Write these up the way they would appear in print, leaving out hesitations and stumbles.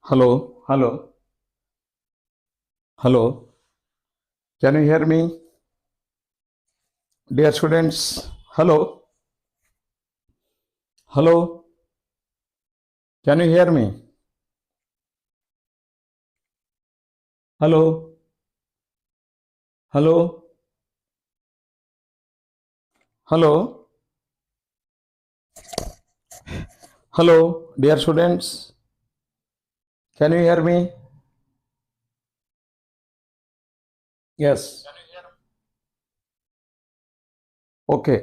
Hello, hello, hello. Can you hear me, dear students? Hello, hello. Can you hear me? Hello, hello, hello, hello, dear students. Can you hear me? Yes. Okay.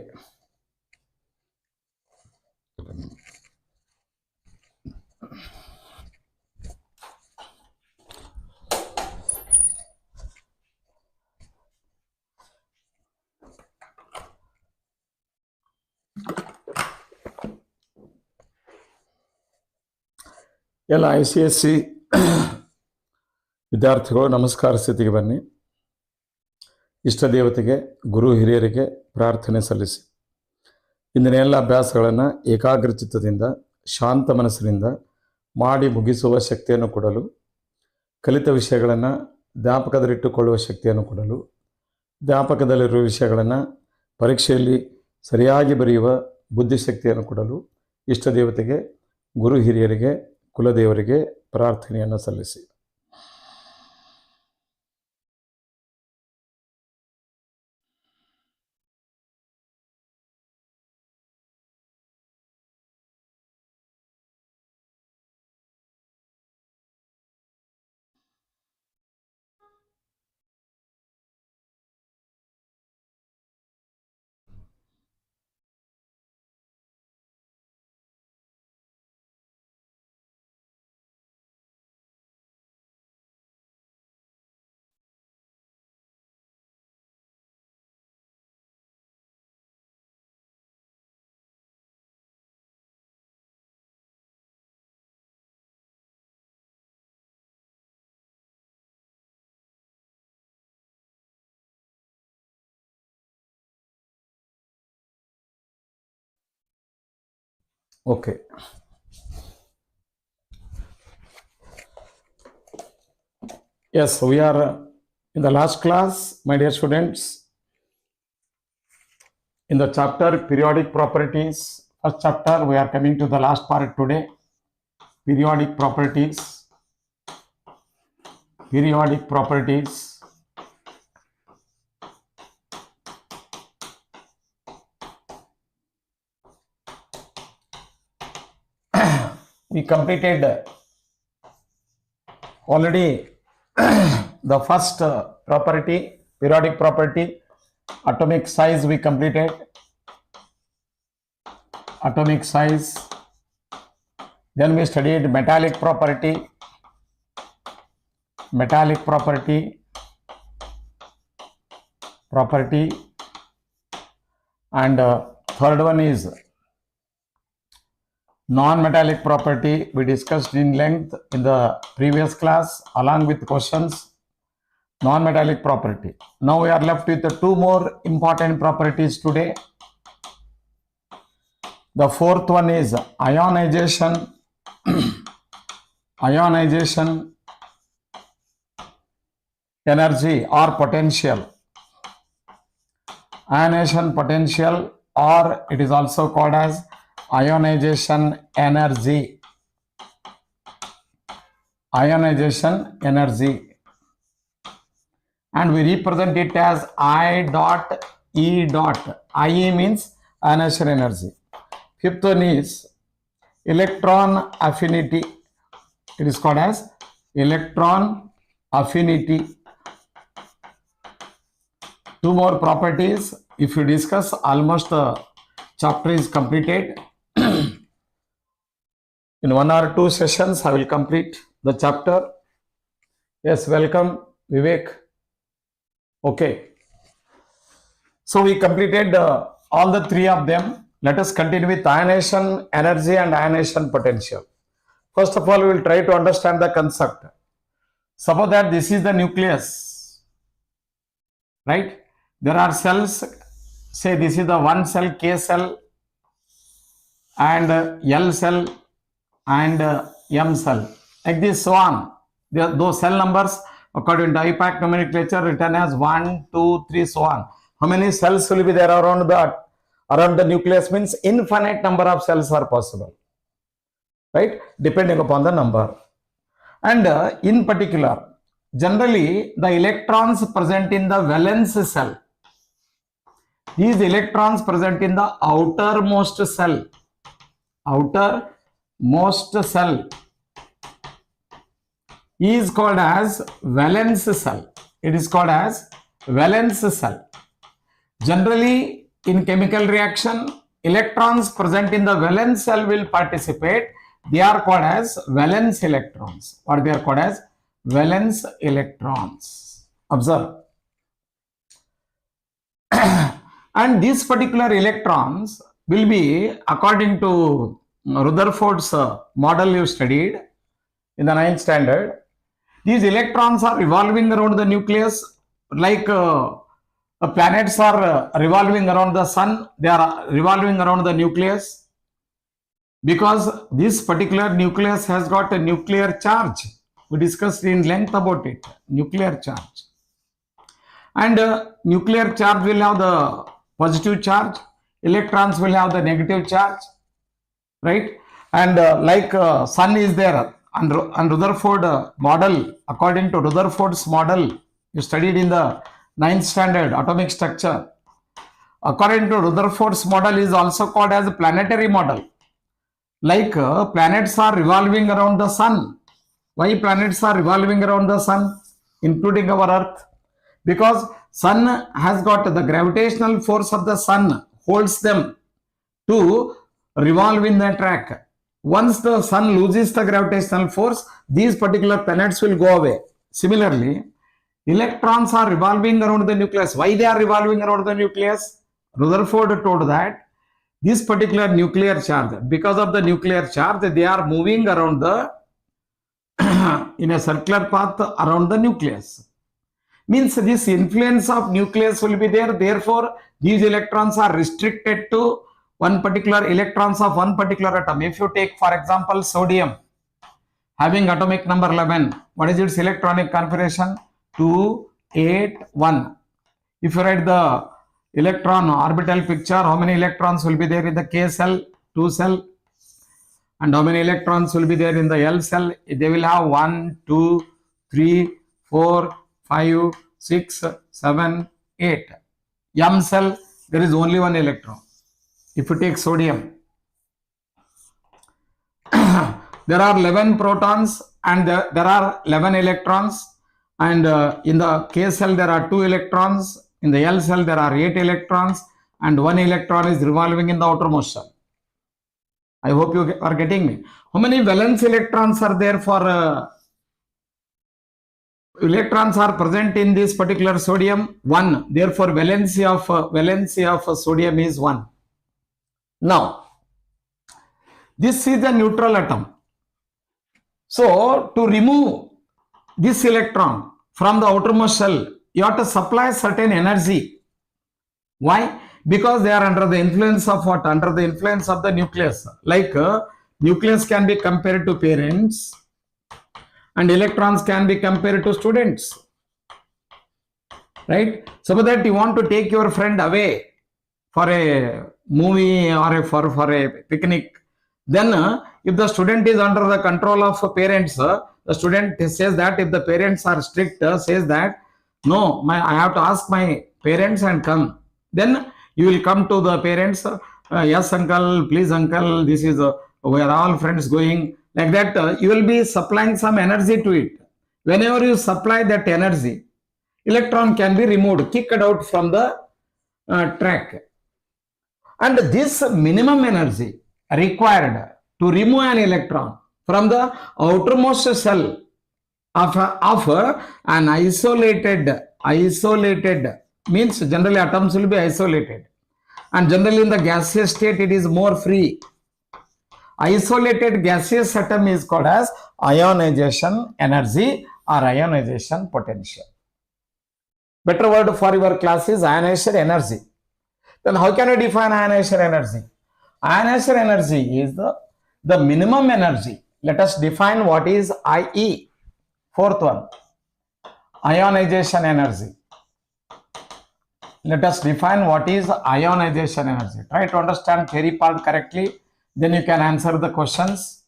ಎಲ್ಲ ICSC ವಿದ್ಯಾರ್ಥಿಗಳು ನಮಸ್ಕಾರ ಸ್ಥಿತಿಗೆ ಬನ್ನಿ. ಇಷ್ಟ ದೇವತೆಗೆ ಗುರು ಹಿರಿಯರಿಗೆ ಪ್ರಾರ್ಥನೆ ಸಲ್ಲಿಸಿ ಇಂದಿನ ಎಲ್ಲ ಅಭ್ಯಾಸಗಳನ್ನು ಏಕಾಗ್ರಚಿತ್ತದಿಂದ ಶಾಂತ ಮನಸ್ಸಿನಿಂದ ಮಾಡಿ ಮುಗಿಸುವ ಶಕ್ತಿಯನ್ನು ಕೊಡಲು, ಕಲಿತ ವಿಷಯಗಳನ್ನು ಜ್ಞಾಪಕದಲ್ಲಿಟ್ಟುಕೊಳ್ಳುವ ಶಕ್ತಿಯನ್ನು ಕೊಡಲು, ಜ್ಞಾಪಕದಲ್ಲಿರುವ ವಿಷಯಗಳನ್ನು ಪರೀಕ್ಷೆಯಲ್ಲಿ ಸರಿಯಾಗಿ ಬರೆಯುವ ಬುದ್ಧಿಶಕ್ತಿಯನ್ನು ಕೊಡಲು ಇಷ್ಟ ದೇವತೆಗೆ ಗುರು ಹಿರಿಯರಿಗೆ ಕುಲದೇವರಿಗೆ ಪ್ರಾರ್ಥನೆಯನ್ನು ಸಲ್ಲಿಸಿ. Okay. Yes, we are in the last class, my dear students, in the chapter periodic properties. First chapter, we are coming to the last part today. Periodic properties. Periodic properties. We completed already the first property, periodic property, atomic size we completed. Atomic size. Then we studied metallic property. Metallic property. And third one is non-metallic property. We discussed in length in the previous class along with questions. Non-metallic property. Now we are left with the two more important properties today. The fourth one is ionization. Ionization energy or potential. Ionization potential, or it is also called as ionization energy. Ionization energy. And we represent it as I dot E dot. IE means ionization energy. Fifth one is electron affinity. It is called as electron affinity. Two more properties. If you discuss, almost the chapter is completed. In 1 or 2 sessions, I will complete the chapter. Yes, welcome, Vivek. Okay. So we completed all the three of them. Let us continue with ionization energy and ionization potential. First of all, we will try to understand the concept. Suppose that this is the nucleus, right? There are cells. Say this is the one cell, K cell, and L cell and M cell. like this, so on. Those cell numbers according to IPAC nomenclature written as 1, 2, 3, so on. How many cells will be there around the nucleus? Means infinite number of cells are possible, right? Depending upon the number. And in particular, generally the electrons present in the valence cell, these electrons present in the outermost cell is called as valence cell. It is called as valence cell. Generally, in chemical reaction, electrons present in the valence cell will participate. They are called as valence electrons. Or they are called as valence electrons. Observe. And these particular electrons will be, according to Rutherford's model you studied in the 9th standard, these electrons are revolving around the nucleus like planets are revolving around the sun. They are revolving around the nucleus because this particular nucleus has got a nuclear charge. We discussed in length about it, nuclear charge. And nuclear charge will have the positive charge, electrons will have the negative charge, right? And like sun is there and Rutherford model, according to Rutherford's model you studied in the 9th standard atomic structure, according to Rutherford's model is also called as a planetary model. Like planets are revolving around the sun. Why planets are revolving around the sun, including our earth? Because sun has got the gravitational force of the sun holds them to revolve in the track. Once the sun loses the gravitational force, these particular planets will go away. Similarly, electrons are revolving around the nucleus. Why they are revolving around the nucleus? Rutherford told that this particular nuclear charge, because of the nuclear charge, they are moving around the in a circular path around the nucleus. Means this influence of nucleus will be there. Therefore, these electrons are restricted to one particular electrons of one particular atom. If you take, for example, sodium having atomic number 11, what is its electronic configuration? 2, 8, 1. If you write the electron orbital picture, how many electrons will be there in the K cell? 2 cell. And how many electrons will be there in the L cell? They will have 1, 2, 3, 4, 5, 6, 7, 8. M cell, there is only one electron. If you take sodium, there are 11 protons and there are 11 electrons. And in the K cell, there are 2 electrons. In the L cell, there are 8 electrons. And 1 electron is revolving in the outermost shell. I hope you are getting me. How many valence electrons are there for electrons are present in this particular sodium? 1. Therefore, valency of sodium is 1. Now, this is the neutral atom. So, to remove this electron from the outermost shell, you have to supply certain energy. Why? Because they are under the influence of what? Under the influence of the nucleus. Like nucleus can be compared to parents and electrons can be compared to students. Right? So that you want to take your friend away for a movie or for a picnic. Then if the student is under the control of parents, the student says that if the parents are strict, says that no, I have to ask my parents and come. Then you will come to the parents, yes uncle, please uncle, this is we are all friends going. Like that, you will be supplying some energy to it. Whenever you supply that energy, electron can be removed, kicked out from the track. And this minimum energy required to remove an electron from the outermost shell of an isolated means generally atoms will be isolated, and generally in the gaseous state it is more free. Isolated gaseous atom is called as ionization energy or ionization potential. Better word for your class is ionization energy. Then how can I define ionization energy? Ionization energy is the minimum energy let us define what is IE. Fourth one, ionization energy. Let us define what is ionization energy. Try to understand theory part correctly, then you can answer the questions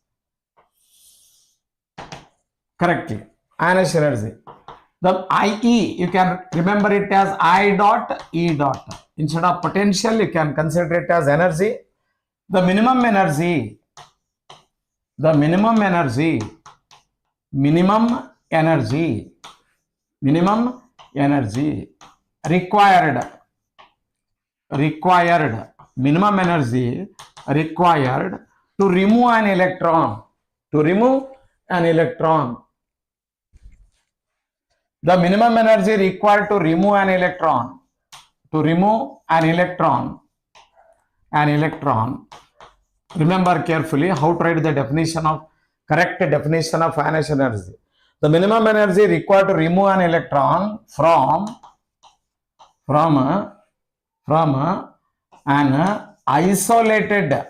correctly. Ionization energy. The IE, you can remember it as I dot E dot. Instead of potential, you can consider it as energy. The minimum energy minimum energy required to remove an electron. The minimum energy required to remove an electron. Remember carefully how to write the correct definition of ionization energy. The minimum energy required to remove an electron from an isolated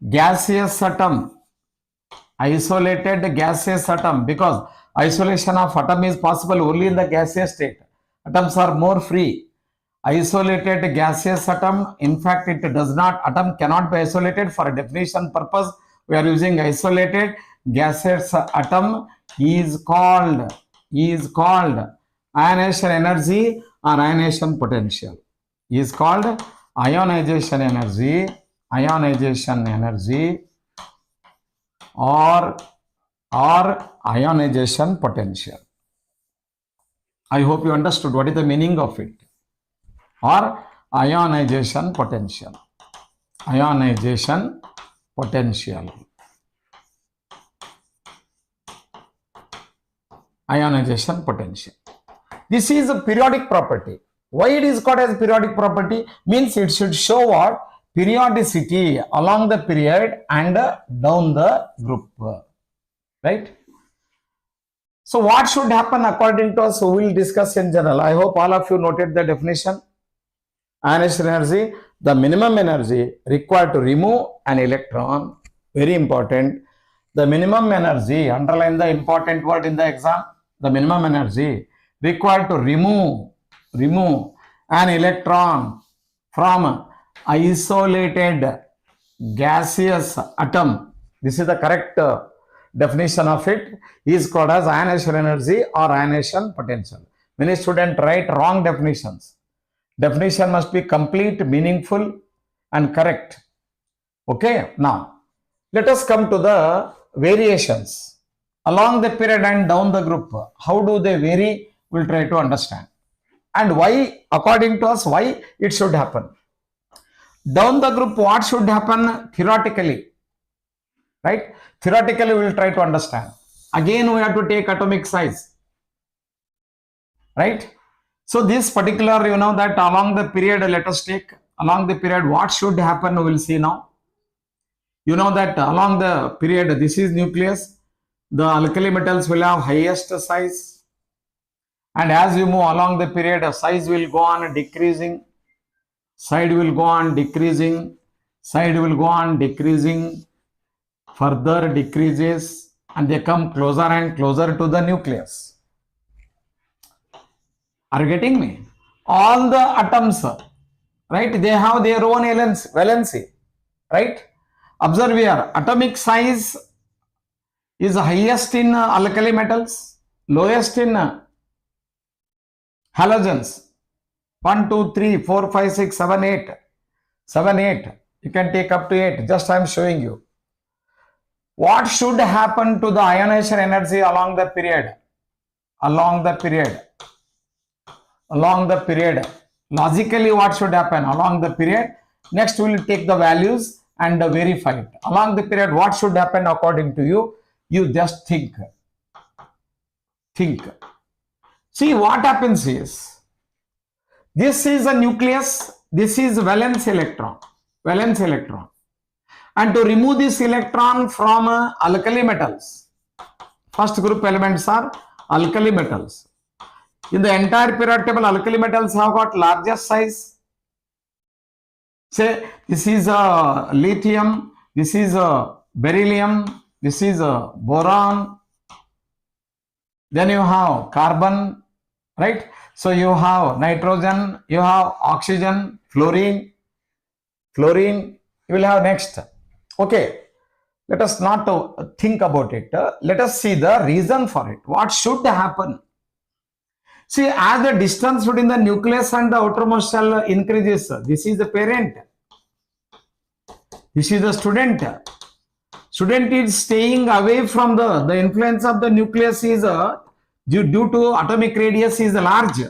gaseous atom. Because isolation of atom is possible only in the gaseous state. Atoms are more free. Isolated gaseous atom, in fact, atom cannot be isolated. For a definition purpose, we are using isolated gaseous atom is called ionization energy or ionization potential. Is called ionization energy or ionization potential. I hope you understood what is the meaning of it. Or ionization potential. This is a periodic property. Why it is called as periodic property? Means it should show what? Periodicity along the period and down the group. Right? So what should happen according to us? We will discuss in general. I hope all of you noted the definition. Ionization energy, the minimum energy required to remove an electron. Very important. The minimum energy, underline the important word in the exam. The minimum energy required to remove an electron from isolated gaseous atom. This is the correct definition of it. Is called as ionization energy or ionization potential. Many students write wrong definitions. Definition must be complete, meaningful, and correct. Okay, now let us come to the variations along the period and down the group. How do they vary? We'll try to understand. And why, according to us, why it should happen. Down the group, what should happen theoretically? Right? Theoretically, we will try to understand. Again, we have to take atomic size. Right? So this particular, you know that along the period, let us take along the period, what should happen, we will see now. You know that along the period, this is nucleus. The alkali metals will have highest size. And as you move along the period, size will go on decreasing. Side will go on decreasing. Further decreases. And they come closer and closer to the nucleus. Are you getting me? All the atoms, right? They have their own valency, right? Observe here, atomic size is highest in alkali metals, lowest in halogens. 1, 2, 3, 4, 5, 6, 7, 8. 7, 8. You can take up to 8. Just I am showing you. What should happen to the ionization energy along the period? Logically, what should happen along the period? Next, we will take the values and verify it. Along the period, what should happen according to you? You just think. See, what happens is, this is a nucleus, this is valence electron. And to remove this electron from alkali metals, first group elements are alkali metals. In the entire periodic table, alkali metals have got largest size. Say this is lithium, this is beryllium, this is boron, then you have carbon, right? So you have nitrogen, you have oxygen, fluorine, you will have next. Okay, let us not think about it. Let us see the reason for it. What should happen? See, as the distance between the nucleus and the outermost shell increases, this is the parent, this is the student. Student is staying away from the influence of the nucleus is due to atomic radius is large,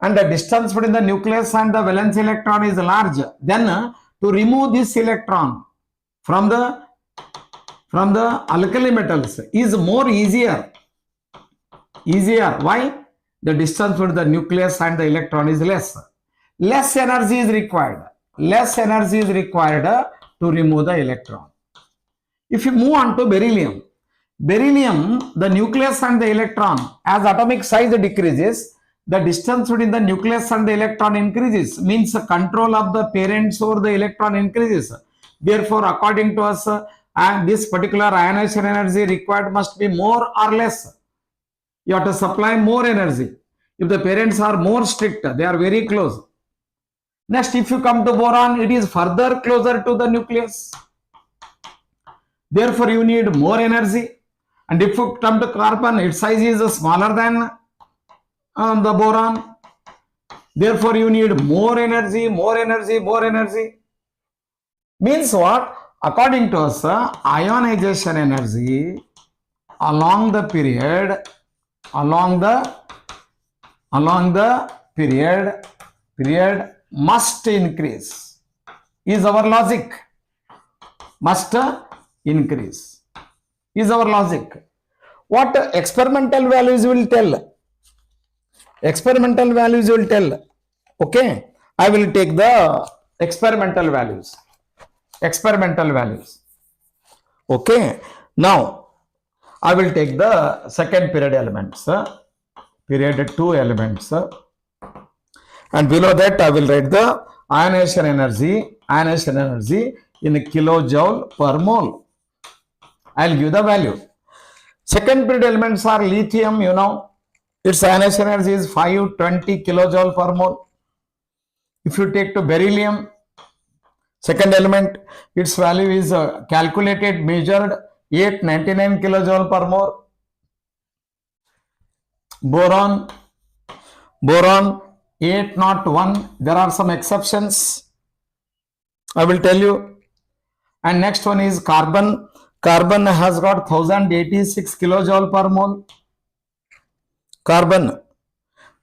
and the distance between the nucleus and the valence electron is large. Then to remove this electron from the alkali metals is more easier. Why? The distance between the nucleus and the electron is less. Less energy is required. To remove the electron. If you move on to beryllium, the nucleus and the electron, as atomic size decreases, the distance between the nucleus and the electron increases, means the control of the parents over the electron increases. Therefore, according to us, this particular ionization energy required must be more or less. You have to supply more energy. If the parents are more strict, they are very close. Next, if you come to boron, it is further closer to the nucleus. Therefore, you need more energy. And if you come to carbon, its size is smaller than the boron. Therefore, you need more energy. Means what? According to us, ionization energy along the period must increase. Is our logic. Must increase. Is our logic. What experimental values will tell? Okay. I will take the experimental values. Okay. Now, I will take the second period elements. Period 2 elements. And below that, I will write the ionization energy in kilojoule per mole. I'll give the value. Second period elements are lithium, its ionization energy is 520 kilojoule per mole. If you take to beryllium, second element, its value is calculated, measured 899 kilojoule per mole. Boron 801. There are some exceptions, I will tell you. And next one is carbon. Carbon has got 1086 kilojoule per mole. Carbon.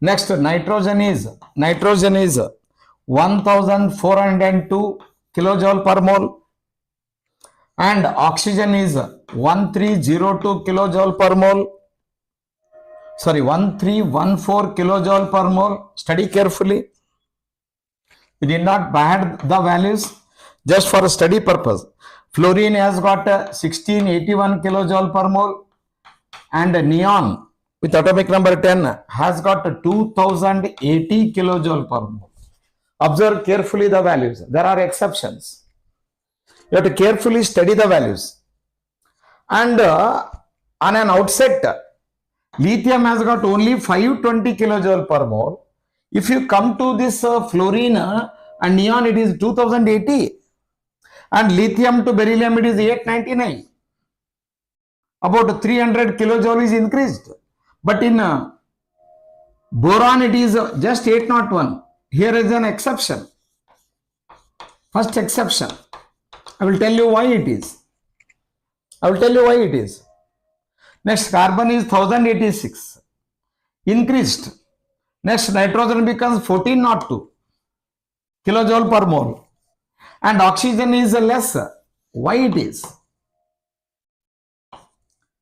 Next, nitrogen is 1402 kilojoule per mole. And oxygen is 1302 kilojoule per mole. 1314 kilojoule per mole. Study carefully. We did not add the values, just for a study purpose. Fluorine has got 1681 kilojoule per mole, and neon with atomic number 10 has got 2080 kilojoule per mole. Observe carefully the values. There are exceptions. You have to carefully study the values. And on an outset, lithium has got only 520 kilojoule per mole. If you come to this fluorine and neon, it is 2080. And lithium to beryllium, it is 899. About 300 kilojoule is increased. But in boron, it is just 801. Here is an exception. First exception. I will tell you why it is. Next, carbon is 1086. Increased. Next, nitrogen becomes 1402 kilojoule per mole. And oxygen is less. Why it is?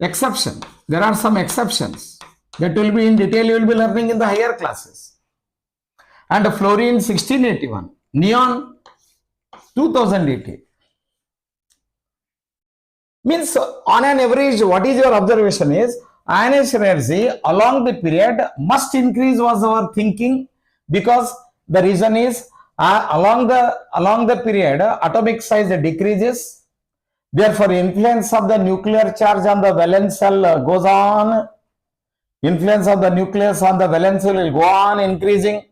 Exception. There are some exceptions. That will be in detail, you will be learning in the higher classes. And fluorine 1681. Neon 2080. Means on an average, what is your observation is, ionization energy along the period must increase was our thinking, because the reason is along the period atomic size decreases, Therefore, influence of the nuclear charge on the valence shell goes on. Influence of the nucleus on the valence shell will go on increasing.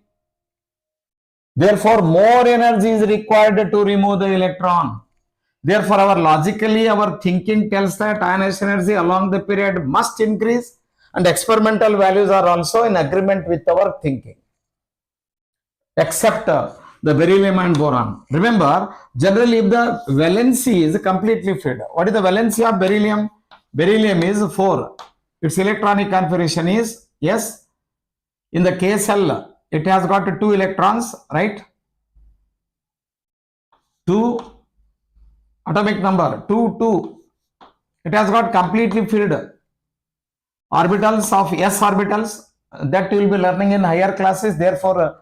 Therefore, more energy is required to remove the electron. Therefore, our thinking tells that ionization energy along the period must increase, and experimental values are also in agreement with our thinking. Except the beryllium and boron. Remember, generally if the valency is completely filled. What is the valency of beryllium? Beryllium is 4. Its electronic configuration is S. In the K cell, it has got 2 electrons, right? 2 atomic number, 2, 2. It has got completely filled orbitals of S orbitals. That you will be learning in higher classes. Therefore,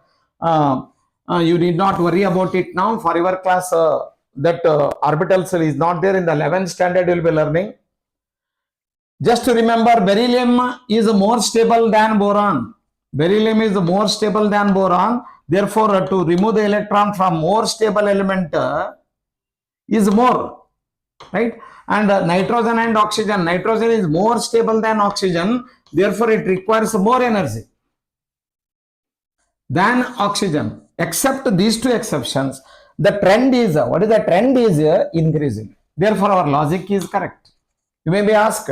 you need not worry about it now. For your class, that orbitals is not there. In the 11th standard, you will be learning. Just to remember, beryllium is more stable than boron. Beryllium is more stable than boron. Therefore, to remove the electron from more stable element is more, right? And nitrogen and oxygen. Nitrogen is more stable than oxygen. Therefore, it requires more energy than oxygen. Except these two exceptions, the trend is, what is the trend is increasing. Therefore, our logic is correct. You may be asked.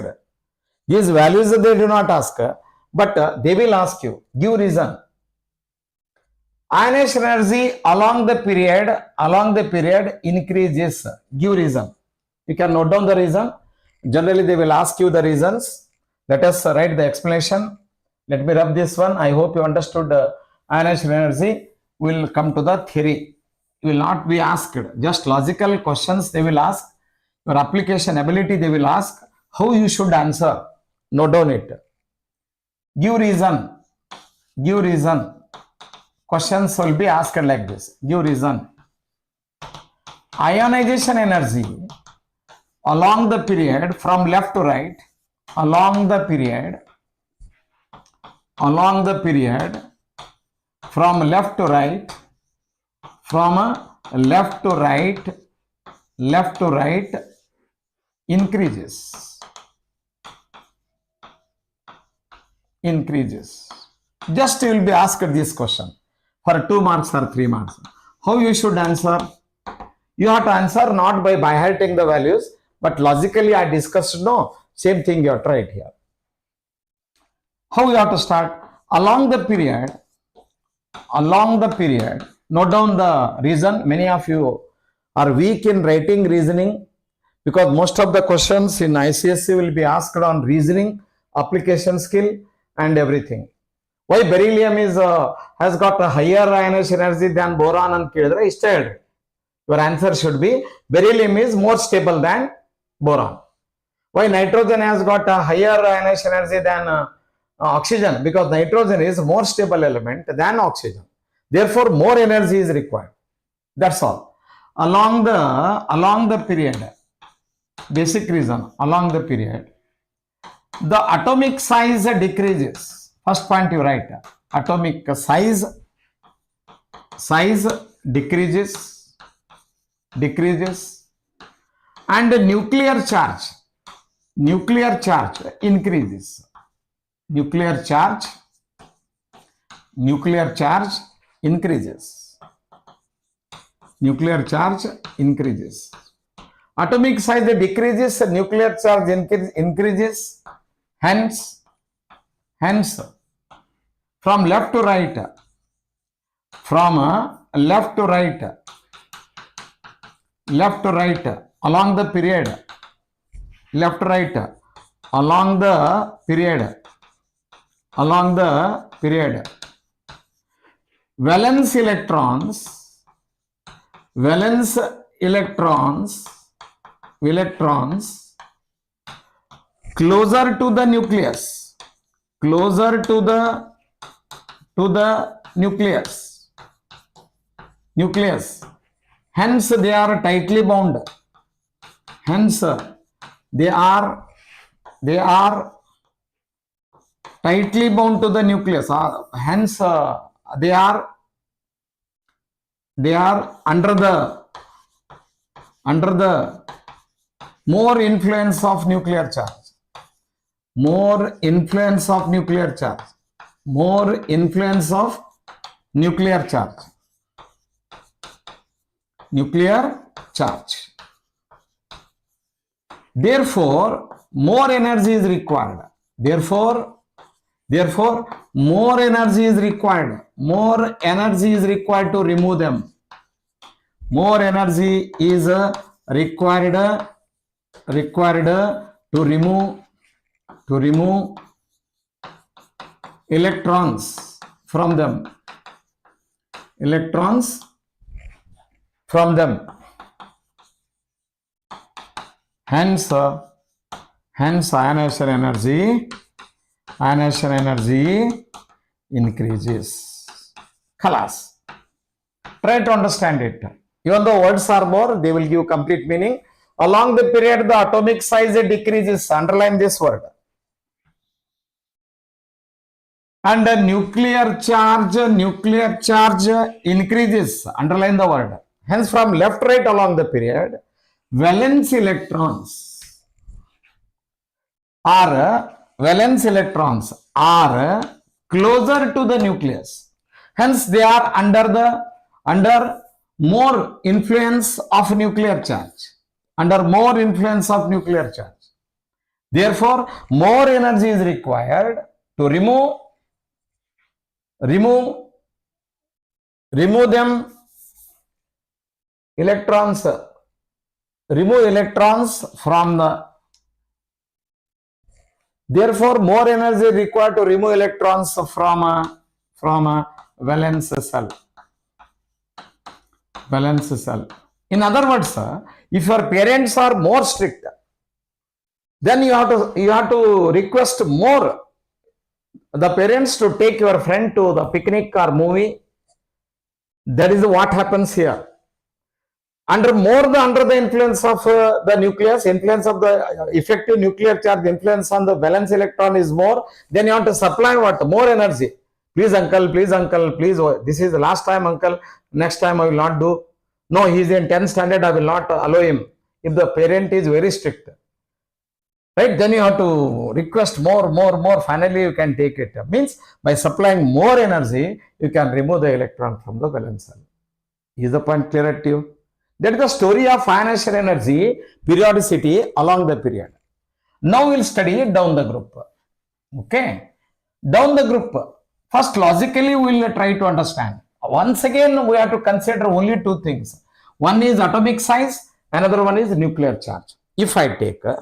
These values they do not ask, but they will ask you. Give reason. Ionization energy along the period increases. Give reason. You can note down the reason. Generally, they will ask you the reasons. Let us write the explanation. Let me rub this one. I hope you understood ionization energy. We will come to the theory. You will not be asked. Just logical questions they will ask. Your application ability they will ask. How you should answer. Note down it. Give reason. Give reason. Questions will be asked like this. Give reason. Ionization energy along the period from left to right, along the period from left to right, increases. Just you will be asked this question for 2 marks or 3 marks. How you should answer? You have to answer not by hearting the values, but logically I discussed, no, same thing you have tried here. How you have to start? Along the period, note down the reason. Many of you are weak in writing reasoning because most of the questions in ICSE will be asked on reasoning, application skill and everything. Why beryllium has got a higher ionization energy than boron and kelidre? Instead, your answer should be beryllium is more stable than boron. Why nitrogen has got a higher ionization energy than oxygen? Because nitrogen is more stable element than oxygen. Therefore, more energy is required. That's all. Along the period, basic reason, along the period, the atomic size decreases. First point you write. Atomic size decreases, and the nuclear charge increases. Nuclear charge increases. Atomic size decreases, nuclear charge increases. Hence, from left to right, along the period, valence electrons closer to the nucleus, nucleus. Hence, they are tightly bound. They are tightly bound to the nucleus. Hence, they are under the More influence of nuclear charge. More influence of nuclear charge. More influence of nuclear charge. Nuclear charge. Therefore, more energy is required. Therefore, more energy is required. More energy is required to remove them. More energy is required to remove electrons from them. Electrons from them. Hence ionization energy increases. Khalas. Try to understand it. Even though words are more, they will give complete meaning. Along the period, the atomic size decreases. Underline this word. And the nuclear charge increases. Underline the word. Hence, from left, right along the period, valence electrons are closer to the nucleus. Hence, they are under more influence of nuclear charge. Under more influence of nuclear charge. Therefore, more energy is required to remove them electrons. Remove electrons from the. Therefore, more energy is required to remove electrons from a valence cell. Valence cell. In other words, if your parents are more strict, then you have to request more the parents to take your friend to the picnic or movie. That is what happens here. Under the influence of the nucleus, influence of the effective nuclear charge, influence on the valence electron is more, then you have to supply what? More energy. Please uncle, please, this is the last time uncle, next time I will not do. No, he is in 10th standard, I will not allow him. If the parent is very strict, right, then you have to request more, finally you can take it. Means by supplying more energy, you can remove the electron from the valence cell. Is the point clear to you? That is the story of ionization energy, periodicity along the period. Now we will study down the group. Okay. Down the group. First, logically, we will try to understand. Once again, we have to consider only two things. One is atomic size, another one is nuclear charge. If I take the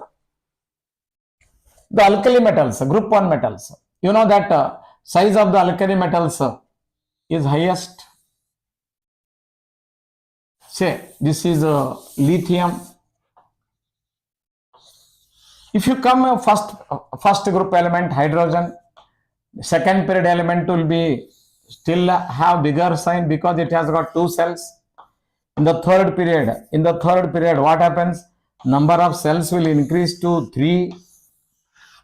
alkali metals, group 1 metals, you know that size of the alkali metals is highest. Say, this is lithium. If you come first group element, hydrogen, second period element will be still have bigger sign because it has got 2 cells. In the third period, what happens? Number of cells will increase to 3.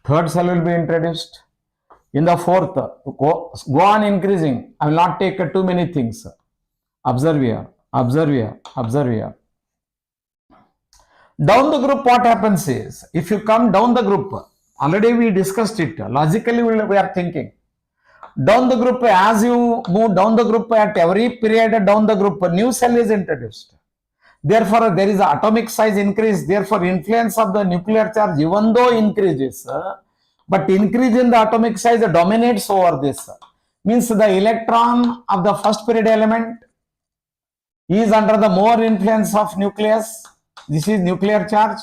Third cell will be introduced. In the fourth, go on increasing. I will not take too many things. Observe here. Down the group, what happens is, if you come down the group, already we discussed it, logically we are thinking. Down the group, as you move down the group, at every period down the group, a new cell is introduced. Therefore, there is an atomic size increase. Therefore, influence of the nuclear charge, even though increases, but increase in the atomic size dominates over this. Means the electron of the first period element is under the more influence of nucleus. This is nuclear charge.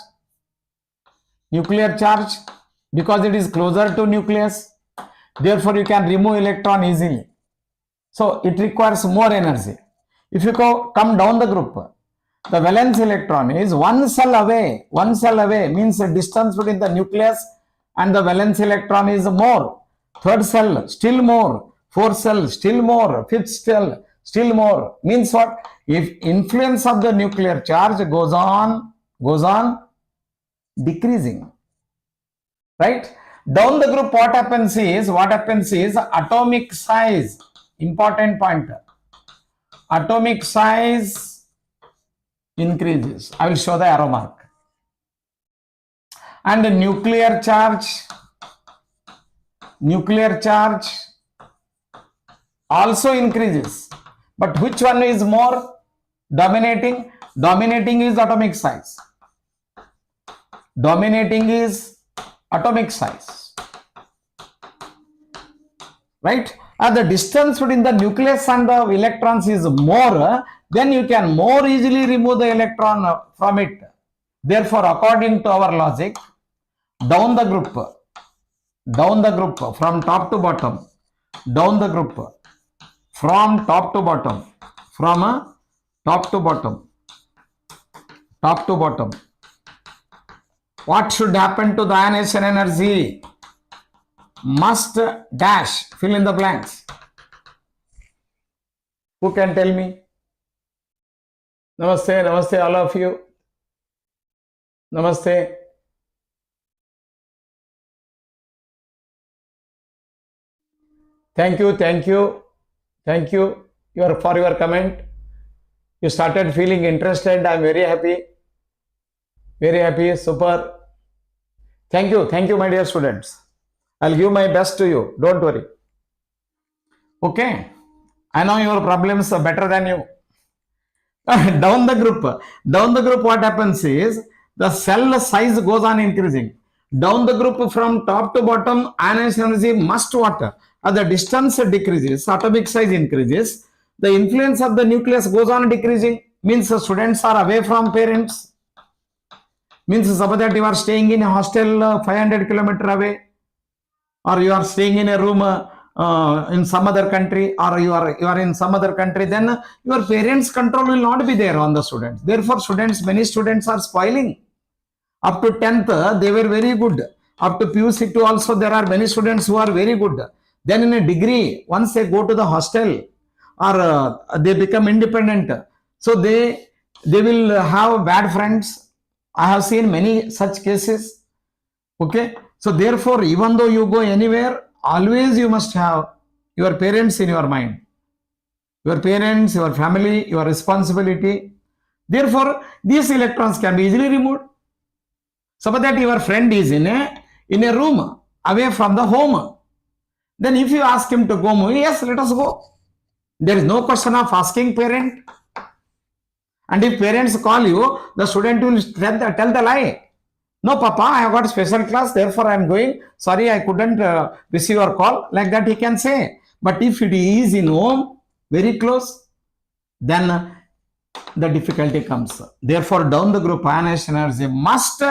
Nuclear charge, because it is closer to nucleus. Therefore, you can remove electron easily. So, it requires more energy. If you come down the group, the valence electron is one cell away. One cell away means the distance between the nucleus and the valence electron is more. Third cell, still more. Fourth cell, still more. Fifth cell, still more. Means what? If influence of the nuclear charge goes on decreasing, right? Down the group, what happens is atomic size, important point, atomic size increases. I will show the arrow mark. and nuclear charge also increases. But which one is more dominating? Dominating is atomic size. Dominating is atomic size. Right? As the distance between the nucleus and the electrons is more, then you can more easily remove the electron from it. Therefore, according to our logic, down the group from top to bottom, down the group from top to bottom, top to bottom, what should happen to the ionization energy? Must dash, fill in the blanks. Who can tell me? Namaste, all of you. Namaste. Thank you for your comment. You started feeling interested. I am very happy, super. Thank you, my dear students. I'll give my best to you, don't worry. Okay, I know your problems are better than you. Down the group, what happens is the cell size goes on increasing. Down the group from top to bottom, ionization energy must what? As the distance decreases, atomic size increases, the influence of the nucleus goes on decreasing. Means the students are away from parents. Means suppose that you are staying in a hostel 500 kilometers away, or you are staying in a room in some other country, or you are in some other country, then your parents' control will not be there on the students. Therefore, many students are spoiling. Up to 10th, they were very good. Up to PUC2 also, there are many students who are very good. Then in a degree, once they go to the hostel or they become independent, so they will have bad friends. I have seen many such cases. Okay. So therefore, even though you go anywhere, always you must have your parents in your mind. Your parents, your family, your responsibility. Therefore, these electrons can be easily removed. Suppose that your friend is in a room away from the home. Then if you ask him to go movie, yes, let us go. There is no question of asking parent. And if parents call you, the student will tell the lie. No, Papa, I have got special class, therefore I am going. Sorry, I couldn't receive your call. Like that he can say. But if it is in home, very close, then the difficulty comes. Therefore, down the group ionization energy must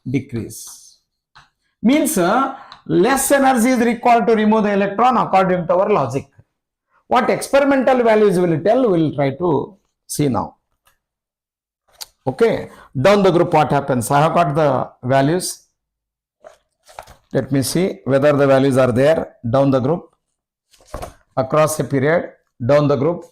decrease. Means less energy is required to remove the electron according to our logic. What experimental values will tell, we will try to see now. Okay, down the group what happens? I have got the values. Let me see whether the values are there. Down the group, across a period, down the group.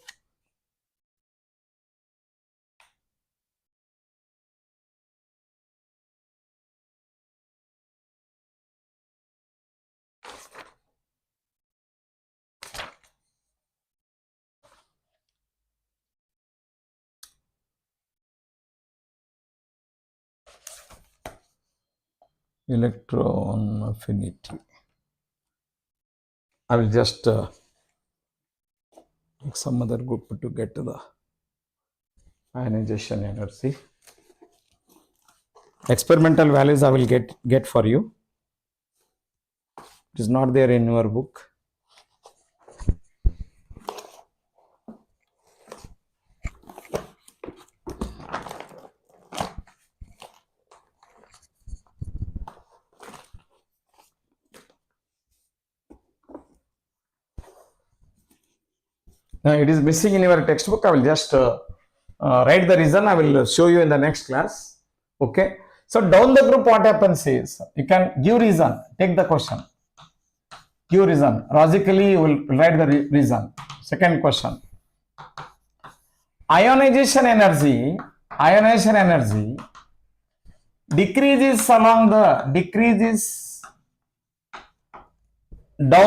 Electron affinity. I will just take some other group to get to the ionization energy. Experimental values I will get for you. It is not there in your book. Now it is missing in your textbook. I will just write the reason. I will show you in the next class. Okay. So down the group, what happens is you can give reason. Take the question. Give reason. Logically, you will write the reason. Second question. Ionization energy decreases down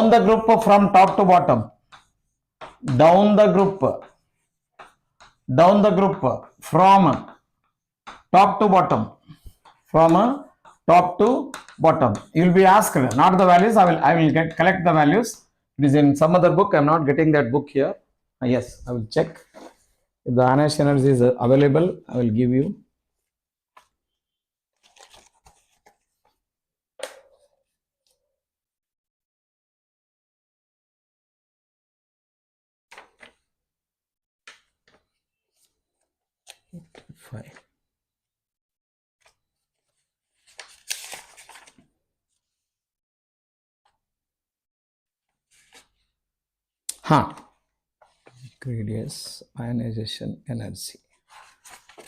the group from top to bottom. Down the group from top to bottom, from top to bottom. You will be asked, not the values. I will collect the values. It is in some other book. I am not getting that book here. Yes, I will check. If the ionization energy is available, I will give you. Fine. Yes, ionization energy.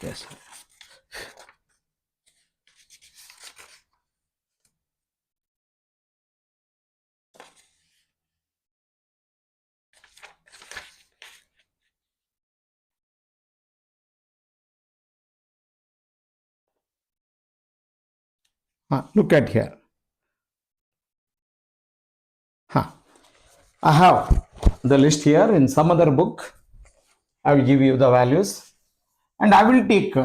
Yes. Look at here. I have the list here in some other book. I will give you the values, and I will take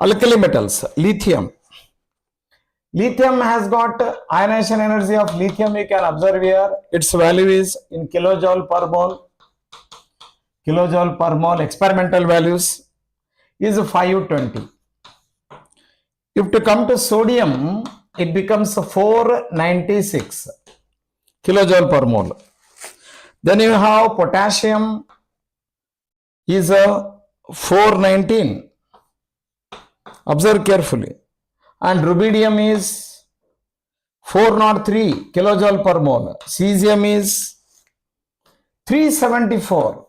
alkali metals. Lithium. Lithium has got ionization energy of lithium. You can observe here. Its value is in kilojoule per mole. Kilojoule per mole. Experimental values is 520. If to come to sodium, it becomes 496 kilojoule per mole. Then you have potassium is 419. Observe carefully. And rubidium is 403 kilojoule per mole. Cesium is 374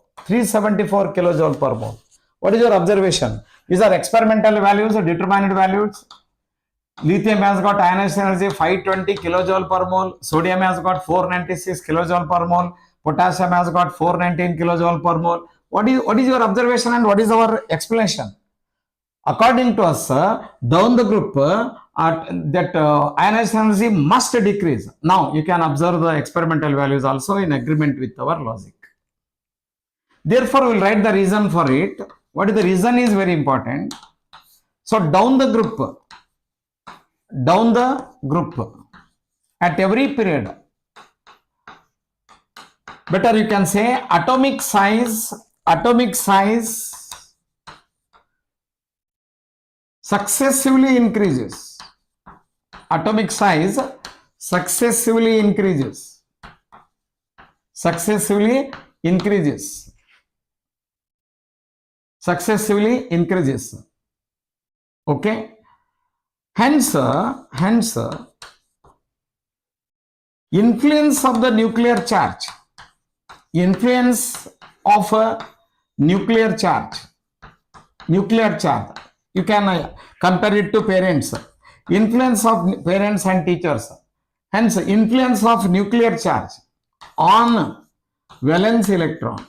kilojoule per mole. What is your observation? These are experimental values or determined values. Lithium has got ionization energy 520 kilojoule per mole. Sodium has got 496 kilojoule per mole. Potassium has got 419 kilojoule per mole. What is your observation and what is our explanation? According to us, down the group, that ionization energy must decrease. Now, you can observe the experimental values also in agreement with our logic. Therefore, we will write the reason for it. What is the reason is very important. So, down the group, at every period, better you can say atomic size successively increases. Atomic size successively increases. Successively increases. Okay. Hence, influence of the nuclear charge. Influence of a nuclear charge. You can compare it to parents. Influence of parents and teachers. Hence, influence of nuclear charge on valence electron.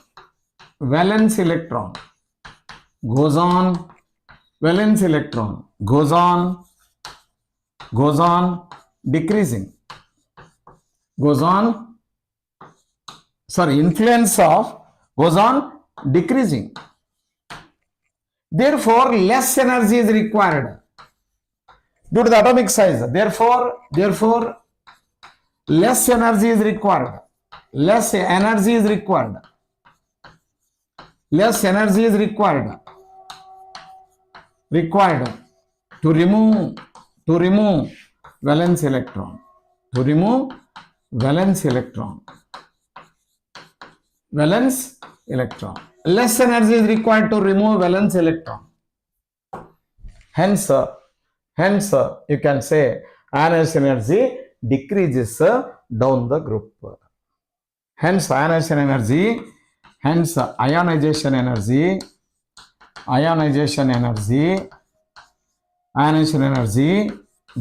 Valence electron goes on. Valence electron goes on decreasing. Influence of goes on decreasing. Therefore, less energy is required due to the atomic size. Therefore, less energy is required. Less energy is required to remove valence electron. Valence electron. Less energy is required to remove valence electron. Hence, you can say ionization energy decreases down the group. Hence, ionization energy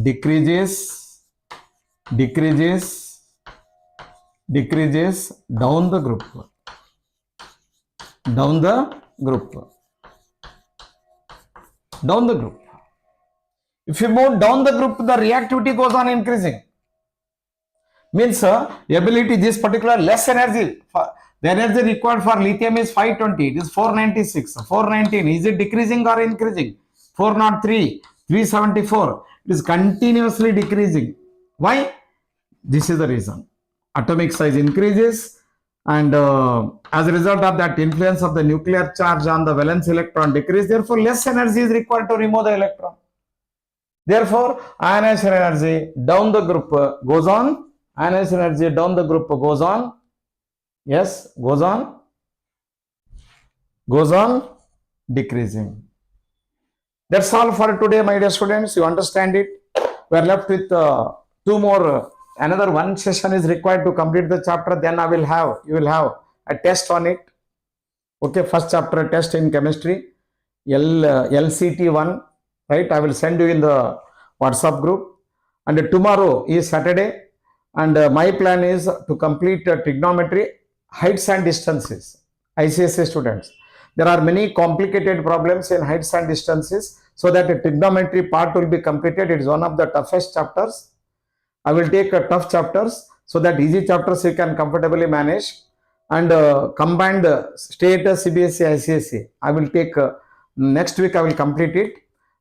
decreases down the group. If you move down the group, the reactivity goes on increasing. Means ability, this particular less energy, the energy required for lithium is 520, it is 496, 419, is it decreasing or increasing? 403, 374, It is continuously decreasing. Why? This is the reason. Atomic size increases, and as a result of that, influence of the nuclear charge on the valence electron decrease. Therefore, less energy is required to remove the electron. Therefore, ionization energy down the group goes on. Ionization energy down the group goes on. Yes, goes on decreasing. That's all for today, my dear students. You understand it? We are left with two more. Another one session is required to complete the chapter. Then you will have a test on it. Okay, first chapter test in chemistry, LCT1, right? I will send you in the WhatsApp group. And tomorrow is Saturday, and my plan is to complete trigonometry, heights and distances. ICSE students, there are many complicated problems in heights and distances, so that the trigonometry part will be completed. It is one of the toughest chapters. I will take tough chapters, so that easy chapters you can comfortably manage. And combined state CBSE ICSE, I will take next week. I will complete it,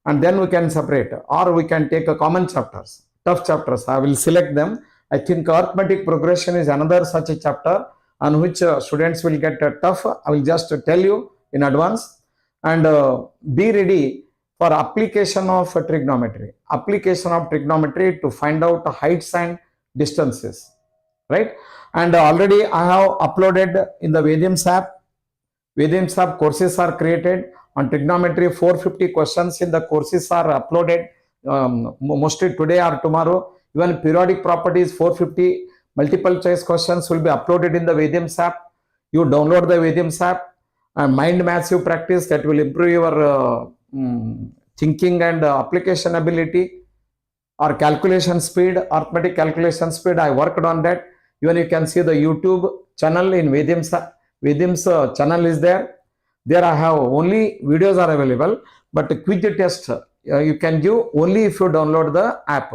and then we can separate, or we can take a common chapters, tough chapters. I will select them. I think arithmetic progression is another such a chapter on which students will get tough. I will just tell you in advance, and be ready for application of trigonometry. Application of trigonometry to find out heights and distances, right? And already I have uploaded in the Vedims app. Vedims app courses are created on trigonometry. 450 questions in the courses are uploaded, mostly today or tomorrow. Even periodic properties 450 multiple choice questions will be uploaded in the Vedims app. You download the Vedims app, and mind massive practice that will improve your thinking and application ability, or calculation speed, arithmetic calculation speed. I worked on that. Even you can see the YouTube channel in Vedims channel is there. There I have only videos are available, but quiz test you can give only if you download the app.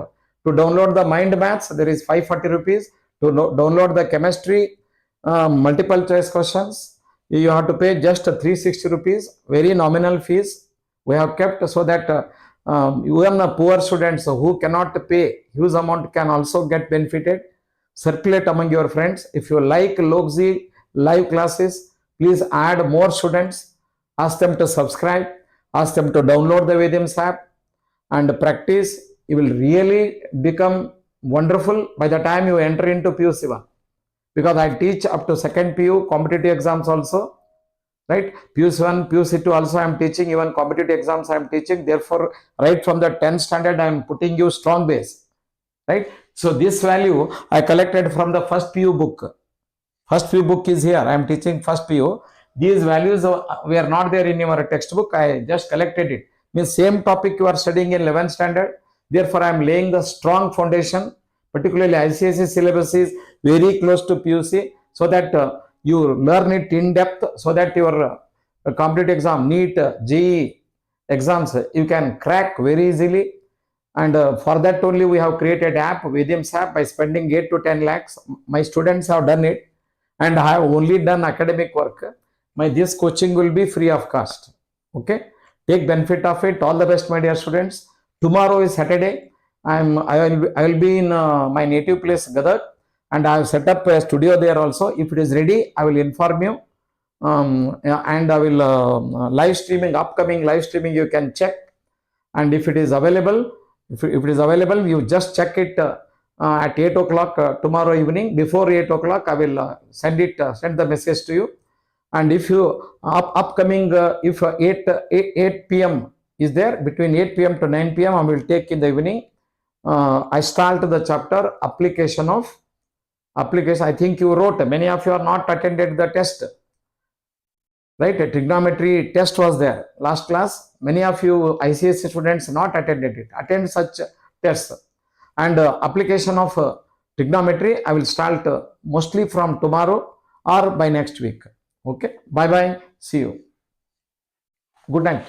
To download the mind maths, there is 540 rupees. To download the chemistry multiple choice questions, you have to pay just 360 rupees, very nominal fees we have kept, so that even the poor students who cannot pay huge amount can also get benefited. Circulate among your friends. If you like Logzi live classes, please add more students. Ask them to subscribe. Ask them to download the Vedims app and practice. You will really become wonderful by the time you enter into PUC 1. Because I teach up to second PU competitive exams also, right? PUC 1, PUC 2 also I am teaching, even competitive exams I am teaching. Therefore, right from the 10th standard I am putting you strong base, right? So this value I collected from the first PU book. First PU book is here. I am teaching first PU. These values were not there in your textbook. I just collected it. Means same topic you are studying in 11th standard. Therefore, I am laying the strong foundation. Particularly ICSE syllabus is very close to PUC, so that you learn it in depth, so that your competitive exam, NEET, JEE exams, you can crack very easily. And for that only we have created app, Vedims app, by spending 8 to 10 lakhs. My students have done it, and I have only done academic work. This coaching will be free of cost. Okay, take benefit of it. All the best, my dear students. Tomorrow is Saturday. I will be in my native place, Gadag, and I have set up a studio there also. If it is ready, I will inform you. And I will upcoming live streaming you can check. And if it is available, you just check it at 8 o'clock tomorrow evening. Before 8 o'clock, I will send the message to you. And if you upcoming if 8 p.m. is there, between 8 p.m. to 9 p.m. I will take in the evening. I start the chapter application. I think you wrote. Many of you are not attended the test, right? A trigonometry test was there last class. Many of you ICSE students not attended it. Attend such tests. And application of trigonometry I will start mostly from tomorrow or by next week. Okay, bye bye, see you, good night.